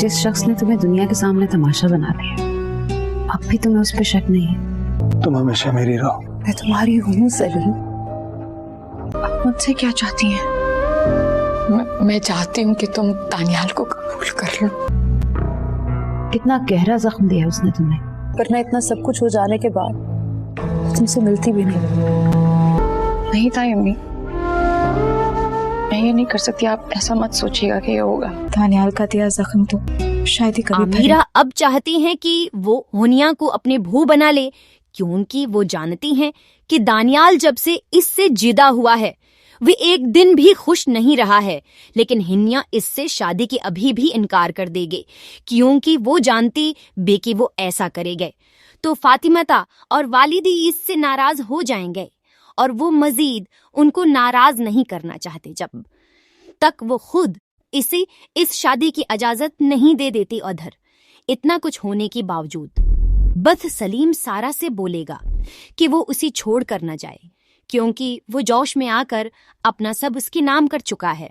जिस शख्स ने तुम्हें दुनिया के सामने तमाशा बना दिया, अब भी तुम्हें उस पर शक नहीं है? तुम हमेशा मेरी रहो। मैं तुम्हारी हूँ सलीम। अब मुझसे क्या चाहती हैं? मैं चाहती हूँ कि तुम दानियाल को कबूल कर लो। कितना गहरा जख्म दिया उसने तुम्हें। पर मैं इतना सब कुछ हो जाने के बाद तुमसे मिलती भी नहीं था अम्मी। मैं ये नहीं कर सकती, आप ऐसा मत सोचिएगा कि ये होगा। दानियाल का दिया जख्म तो शायद ही कभी आमिरा अब चाहती हैं कि वो होनिया को अपने भू बना ले, क्योंकि वो जानती हैं कि दानियाल जब से इससे जिदा हुआ है वे एक दिन भी खुश नहीं रहा है। लेकिन हिनिया इससे शादी के अभी भी इनकार कर देगी, क्योंकि वो जानती बेकि वो ऐसा करेंगे तो फातिमाता और वालिदी इससे नाराज हो जाएंगे और वो मजीद उनको नाराज नहीं करना चाहते जब तक वो खुद इसे इस शादी की इजाजत नहीं दे देती। उधर इतना कुछ होने के बावजूद बस सलीम सारा से बोलेगा कि वो उसे छोड़ कर न जाए, क्योंकि वो जोश में आकर अपना सब उसके नाम कर चुका है।